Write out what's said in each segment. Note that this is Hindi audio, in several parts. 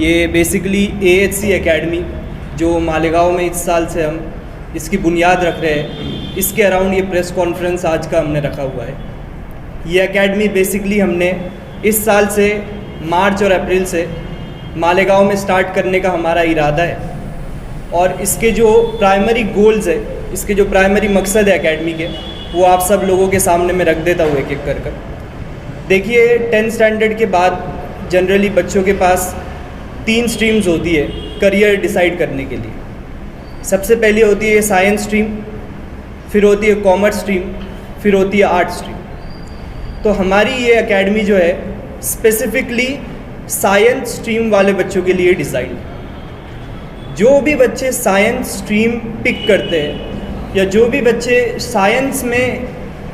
ये बेसिकली AHC एकेडमी जो मालेगांव में इस साल से हम इसकी बुनियाद रख रहे हैं, इसके अराउंड ये प्रेस कॉन्फ्रेंस आज का हमने रखा हुआ है। ये एकेडमी बेसिकली हमने इस साल से मार्च और अप्रैल से मालेगांव में स्टार्ट करने का हमारा इरादा है और इसके जो प्राइमरी गोल्स है, इसके जो प्राइमरी मकसद है एकेडमी के, वो आप सब लोगों के सामने मैं रख देता हूँ एक एक कर। देखिए 10th स्टैंडर्ड के बाद जनरली बच्चों के पास 3 स्ट्रीम्स होती है करियर डिसाइड करने के लिए। सबसे पहले होती है साइंस स्ट्रीम, फिर होती है कॉमर्स स्ट्रीम, फिर होती है आर्ट स्ट्रीम। तो हमारी ये एकेडमी जो है स्पेसिफिकली साइंस स्ट्रीम वाले बच्चों के लिए डिज़ाइन है। जो भी बच्चे साइंस स्ट्रीम पिक करते हैं या जो भी बच्चे साइंस में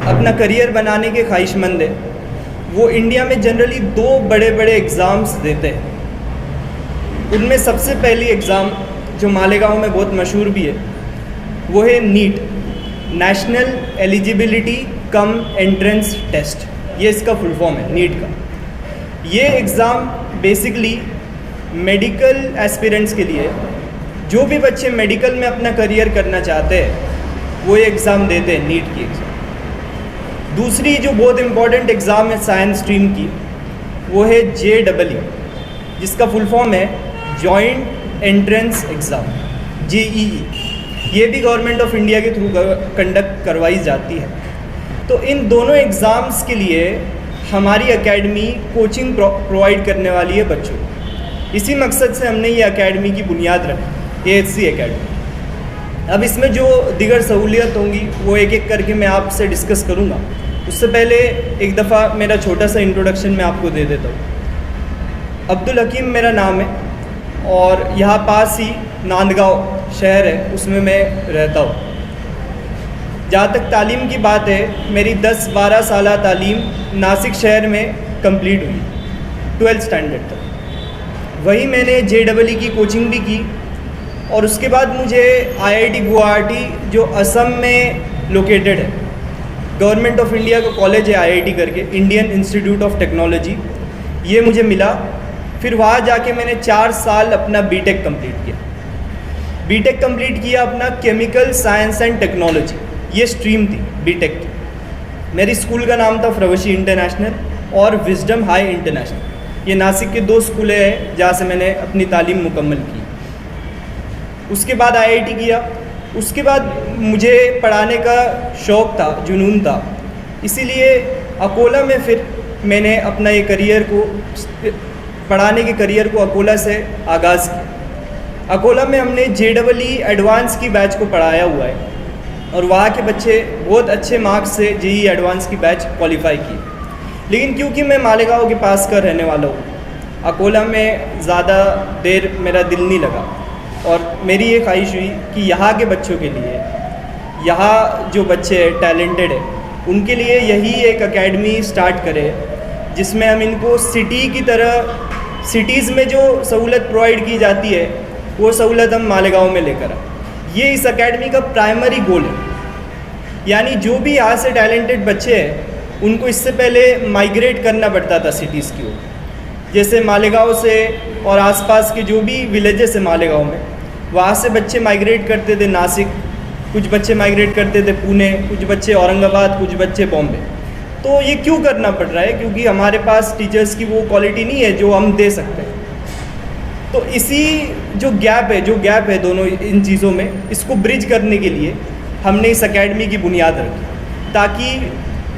अपना करियर बनाने के ख्वाहिशमंद हैं, वो इंडिया में जनरली 2 बड़े बड़े एग्ज़ाम्स देते हैं। उनमें सबसे पहली एग्ज़ाम जो मालेगांव में बहुत मशहूर भी है वो है NEET, national eligibility cum entrance test. ये इसका फुल फॉर्म है नीट का। ये एग्ज़ाम बेसिकली मेडिकल एस्पिरेंट्स के लिए, जो भी बच्चे मेडिकल में अपना करियर करना चाहते हैं वो ये एग्ज़ाम देते हैं, नीट की एग्ज़ाम। दूसरी जो बहुत इम्पॉर्टेंट एग्ज़ाम है साइंस स्ट्रीम की, वो है JEE, जिसका फुल फॉर्म है जॉइंट एंट्रेंस एग्ज़ाम, JEE। ये भी गवर्नमेंट ऑफ इंडिया के थ्रू कंडक्ट करवाई जाती है। तो इन दोनों एग्ज़ाम्स के लिए हमारी एकेडमी कोचिंग प्रोवाइड करने वाली है बच्चों को। इसी मकसद से हमने ये एकेडमी की बुनियाद रखी, AHC एकेडमी। अब इसमें जो दीगर सहूलियत होंगी वो एक एक करके मैं आपसे डिस्कस करूँगा। उससे पहले एक दफ़ा मेरा छोटा सा इंट्रोडक्शन मैं आपको दे देता हूँ। अब्दुल हकीम मेरा नाम है और यहाँ पास ही नांदगांव शहर है, उसमें मैं रहता हूँ। जहाँ तक तालीम की बात है, मेरी 10-12 साल तालीम नासिक शहर में कंप्लीट हुई 12th स्टैंडर्ड तक। वहीं मैंने JEE की कोचिंग भी की और उसके बाद मुझे IIT गुवाहाटी जो असम में लोकेटेड है, गवर्नमेंट ऑफ इंडिया का कॉलेज है IIT करके, इंडियन इंस्टीट्यूट ऑफ टेक्नोलॉजी, ये मुझे मिला। फिर वहाँ जाके मैंने 4 साल अपना BTech कंप्लीट किया। BTech कंप्लीट किया अपना केमिकल साइंस एंड टेक्नोलॉजी, ये स्ट्रीम थी BTech की। मेरी स्कूल का नाम था प्रवशी इंटरनेशनल और विजडम हाई इंटरनेशनल। ये नासिक के 2 स्कूलें हैं जहाँ से मैंने अपनी तालीम मुकम्मल की। उसके बाद IIT किया। उसके बाद मुझे पढ़ाने का शौक़ था, जुनून था, इसीलिए अकोला में फिर मैंने अपना ये करियर को, पढ़ाने के करियर को अकोला से आगाज़ किया। अकोला में हमने JEE एडवांस की बैच को पढ़ाया हुआ है और वहाँ के बच्चे बहुत अच्छे मार्क्स से JEE एडवांस की बैच क्वालिफाई की। लेकिन क्योंकि मैं मालेगांव के पास का रहने वाला हूँ, अकोला में ज़्यादा देर मेरा दिल नहीं लगा और मेरी ये ख्वाहिश हुई कि यहाँ के बच्चों के लिए, यहाँ जो बच्चे टैलेंटेड है उनके लिए यही एक एकेडमी स्टार्ट करें जिसमें हम इनको सिटी की तरह, सिटीज़ में जो सहूलत प्रोवाइड की जाती है वो सहूलत हम मालेगांव में लेकर आए। ये इस एकेडमी का प्राइमरी गोल है। यानी जो भी यहाँ से टैलेंटेड बच्चे हैं उनको इससे पहले माइग्रेट करना पड़ता था सिटीज़ की ओर। जैसे मालेगांव से और आसपास के जो भी विलेजेस है मालेगांव में, वहाँ से बच्चे माइग्रेट करते थे नासिक, कुछ बच्चे माइग्रेट करते थे पुणे, कुछ बच्चे औरंगाबाद, कुछ बच्चे बॉम्बे। तो ये क्यों करना पड़ रहा है? क्योंकि हमारे पास टीचर्स की वो क्वालिटी नहीं है जो हम दे सकते हैं। तो इसी जो गैप है दोनों इन चीज़ों में, इसको ब्रिज करने के लिए हमने इस एकेडमी की बुनियाद रखी ताकि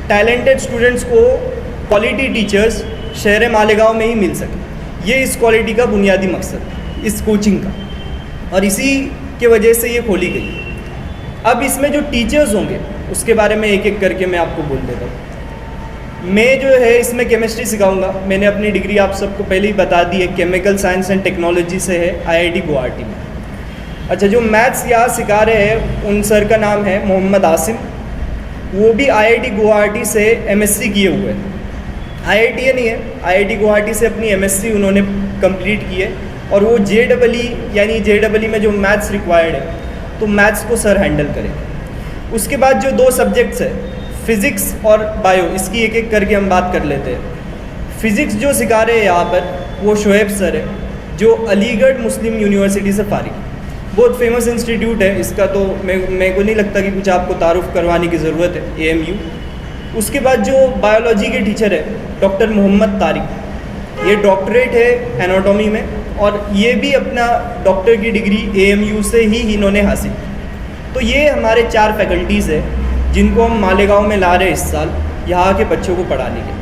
टैलेंटेड स्टूडेंट्स को क्वालिटी टीचर्स शहर मालेगांव में ही मिल सके। ये इस क्वालिटी का बुनियादी मकसद है इस कोचिंग का, और इसी के वजह से ये खोली गई। अब इसमें जो टीचर्स होंगे उसके बारे में एक एक करके मैं आपको बोल देता हूँ। मैं जो है इसमें केमिस्ट्री सिखाऊंगा। मैंने अपनी डिग्री आप सबको पहले ही बता दी है, केमिकल साइंस एंड टेक्नोलॉजी से है IIT गुवाहाटी में। अच्छा, जो मैथ्स यहाँ सिखा रहे हैं उन सर का नाम है मोहम्मद आसिम। वो भी IIT गुवाहाटी से MSc किए हुए हैं। IIT नहीं है, IIT गुवाहाटी से अपनी MSc उन्होंने कंप्लीट की है और वो JEE यानी JEE में जो मैथ्स रिक्वायर्ड है तो मैथ्स को सर हैंडल करेंगे। उसके बाद जो 2 सब्जेक्ट्स है फ़िज़िक्स और बायो, इसकी एक एक करके हम बात कर लेते हैं। फ़िज़िक्स जो सिखा रहे हैं यहाँ पर वो शोएब सर है। जो अलीगढ़ मुस्लिम यूनिवर्सिटी से फारिग, बहुत फेमस इंस्टीट्यूट है इसका, तो मेरे को नहीं लगता कि कुछ आपको तारुफ करवाने की ज़रूरत है, AMU। उसके बाद जो बायोलॉजी के टीचर है डॉक्टर मोहम्मद तारिक, ये डॉक्टरेट है एनाटॉमी में, और ये भी अपना डॉक्टर की डिग्री AMU से ही इन्होंने हासिल की। तो ये हमारे 4 फैकल्टीज़ है जिनको हम मालेगांव में ला रहे हैं इस साल यहाँ के बच्चों को पढ़ाने के लिए,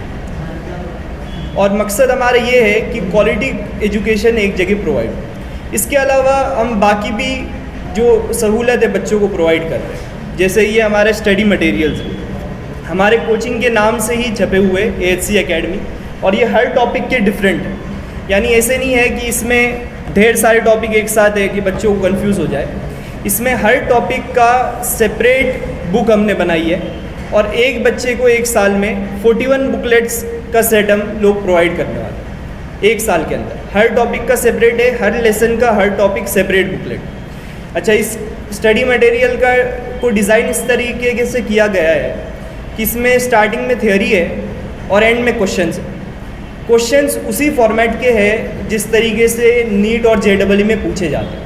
और मकसद हमारा ये है कि क्वालिटी एजुकेशन एक जगह प्रोवाइड हो। इसके अलावा हम बाकी भी जो सहूलत है बच्चों को प्रोवाइड कर रहे हैं, जैसे ये हमारे स्टडी मटेरियल्स हैं, हमारे कोचिंग के नाम से ही छपे हुए AHC एकेडमी, और ये हर टॉपिक के डिफरेंट है। यानी ऐसे नहीं है कि इसमें ढेर सारे टॉपिक एक साथ है कि बच्चों को कंफ्यूज हो जाए। इसमें हर टॉपिक का सेपरेट बुक हमने बनाई है, और एक बच्चे को एक साल में 41 बुकलेट्स का सेट हम लोग प्रोवाइड करने वाले हैं एक साल के अंदर। हर टॉपिक का सेपरेट है, हर लेसन का हर टॉपिक सेपरेट बुकलेट। अच्छा, इस स्टडी मटेरियल का को डिज़ाइन इस तरीके से किया गया है कि इसमें स्टार्टिंग में थ्योरी है और एंड में क्वेश्चंस है। क्वेश्चंस उसी फॉर्मेट के हैं जिस तरीके से नीट और JEE में पूछे जाते हैं।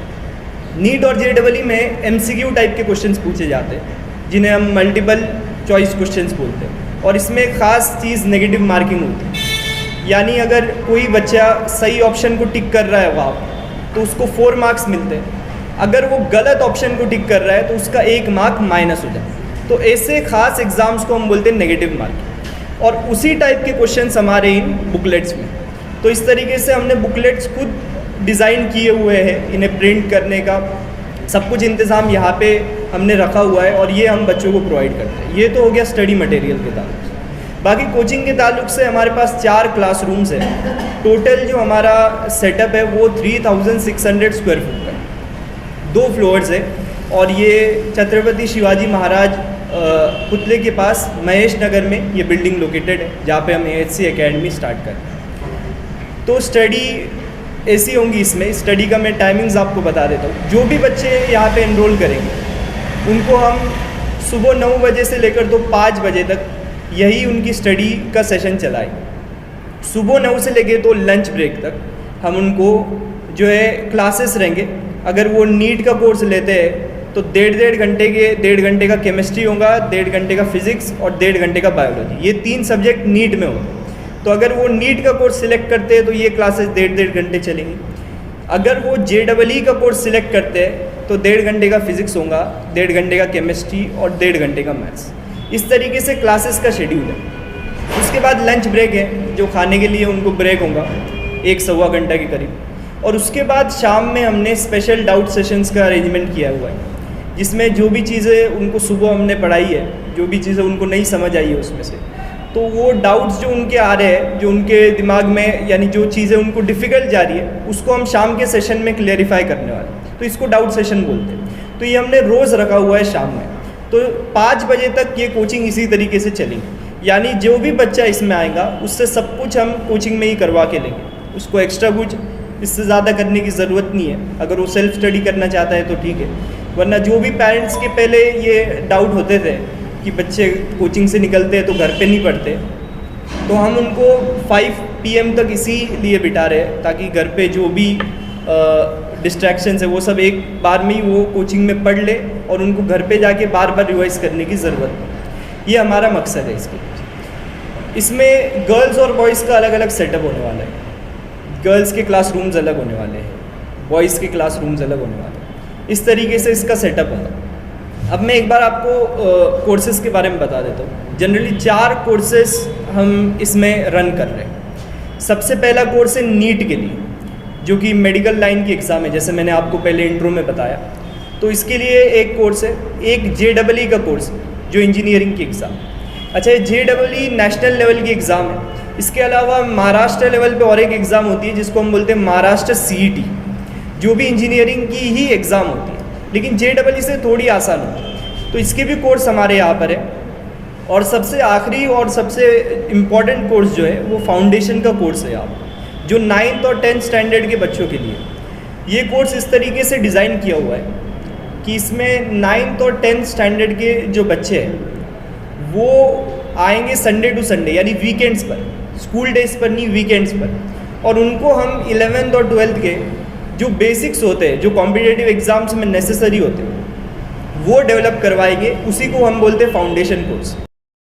नीट और JEE में MCQ टाइप के क्वेश्चंस पूछे जाते हैं जिन्हें हम मल्टीपल चॉइस क्वेश्चंस बोलते हैं, और इसमें एक ख़ास चीज़ नेगेटिव मार्किंग होती है। यानी अगर कोई बच्चा सही ऑप्शन को टिक कर रहा है वहाँ, तो उसको 4 मार्क्स मिलते हैं। अगर वो गलत ऑप्शन को टिक कर रहा है तो उसका 1 मार्क माइनस हो जाता है। तो ऐसे ख़ास एग्ज़ाम्स को हम बोलते हैं नेगेटिव मार्किंग, और उसी टाइप के क्वेश्चंस हमारे इन बुकलेट्स में। तो इस तरीके से हमने बुकलेट्स खुद डिज़ाइन किए हुए हैं, इन्हें प्रिंट करने का सब कुछ इंतज़ाम यहाँ पे हमने रखा हुआ है, और ये हम बच्चों को प्रोवाइड करते हैं। ये तो हो गया स्टडी मटेरियल के ताल्लुक से। बाकी कोचिंग के ताल्लुक से हमारे पास 4 क्लासरूम्स हैं। टोटल जो हमारा सेटअप है वो 3600 स्क्वायर फुट का, 2 फ्लोर्स है, और ये छत्रपति शिवाजी महाराज पुतले के पास महेश नगर में ये बिल्डिंग लोकेटेड है, जहाँ पे हम AHC एकेडमी स्टार्ट कर रहे हैं। तो स्टडी ऐसी होंगी, इसमें स्टडी का मैं टाइमिंग्स आपको बता देता हूँ। जो भी बच्चे यहाँ पे एनरोल करेंगे उनको हम सुबह 9 बजे से लेकर तो 5 बजे तक यही उनकी स्टडी का सेशन चलाएंगे। सुबह 9 से लेके तो लंच ब्रेक तक हम उनको जो है क्लासेस रहेंगे। अगर वो नीट का कोर्स लेते हैं तो 1.5 घंटे का केमिस्ट्री होगा, 1.5 घंटे का फिजिक्स और 1.5 घंटे का बायोलॉजी। ये 3 सब्जेक्ट नीट में होंगे। तो अगर वो नीट का कोर्स सिलेक्ट करते हैं तो ये क्लासेस 1.5 घंटे चलेंगी। अगर वो JEE का कोर्स सिलेक्ट करते हैं तो 1.5 घंटे का फिजिक्स होगा, 1.5 घंटे का केमिस्ट्री और 1.5 घंटे का मैथ्स। इस तरीके से क्लासेस का शेड्यूल है। उसके बाद लंच ब्रेक है, जो खाने के लिए उनको ब्रेक होगा 1-1.25 घंटा के करीब। और उसके बाद शाम में हमने स्पेशल डाउट सेशंस का अरेंजमेंट किया हुआ है, जिसमें जो भी चीज़ें उनको सुबह हमने पढ़ाई है, जो भी चीज़ें उनको नहीं समझ आई है उसमें से, तो वो डाउट्स जो उनके आ रहे हैं, जो उनके दिमाग में, यानी जो चीज़ें उनको डिफ़िकल्ट जा रही है, उसको हम शाम के सेशन में क्लेरिफाई करने वाले हैं। तो इसको डाउट सेशन बोलते हैं। तो ये हमने रोज़ रखा हुआ है शाम में। तो 5 बजे तक ये कोचिंग इसी तरीके से चलेगी। यानी जो भी बच्चा इसमें आएगा उससे सब कुछ हम कोचिंग में ही करवा के लेंगे। उसको एक्स्ट्रा कुछ इससे ज़्यादा करने की ज़रूरत नहीं है। अगर वो सेल्फ स्टडी करना चाहता है तो ठीक है, वरना जो भी पेरेंट्स के पहले ये डाउट होते थे कि बच्चे कोचिंग से निकलते हैं तो घर पे नहीं पढ़ते, तो हम उनको 5 PM तक इसीलिए बिठा रहे हैं ताकि घर पे जो भी डिस्ट्रैक्शंस है वो सब एक बार में ही वो कोचिंग में पढ़ ले और उनको घर पे जाके बार बार रिवाइज करने की ज़रूरत नहीं। ये हमारा मकसद है इसके। इसमें गर्ल्स और बॉयज़ का अलग अलग सेटअप होने वाला है। गर्ल्स के क्लासरूम्स अलग होने वाले हैं, बॉयज़ के क्लासरूम्स अलग होने वाले हैं। इस तरीके से इसका सेटअप होगा। अब मैं एक बार आपको कोर्सेज के बारे में बता देता हूँ। जनरली 4 कोर्सेज हम इसमें रन कर रहे हैं। सबसे पहला कोर्स है नीट के लिए, जो कि मेडिकल लाइन की एग्ज़ाम है, जैसे मैंने आपको पहले इंट्रो में बताया। तो इसके लिए एक कोर्स है। एक JEE का कोर्स जो इंजीनियरिंग की एग्ज़ाम। अच्छा, ये JEE नेशनल लेवल की एग्ज़ाम है। इसके अलावा महाराष्ट्र लेवल पे और एक एग्ज़ाम होती है जिसको हम बोलते हैं महाराष्ट्र CET, जो भी इंजीनियरिंग की ही एग्ज़ाम होती है, लेकिन JEE से थोड़ी आसान होती है। तो इसके भी कोर्स हमारे यहाँ पर है। और सबसे आखिरी और सबसे इम्पॉर्टेंट कोर्स जो है वो फाउंडेशन का कोर्स है यहाँ पर, जो 9th और 10th स्टैंडर्ड के बच्चों के लिए। ये कोर्स इस तरीके से डिज़ाइन किया हुआ है कि इसमें 9th और 10th स्टैंडर्ड के जो बच्चे हैं वो आएंगे संडे टू संडे, यानी वीकेंड्स पर, स्कूल डेज पर नहीं, वीकेंड्स पर। और उनको हम 11th और 12th के जो बेसिक्स होते हैं, जो कॉम्पिटिटिव एग्ज़ाम्स में नेसेसरी होते हैं, वो डेवलप करवाएंगे। उसी को हम बोलते हैं फाउंडेशन कोर्स।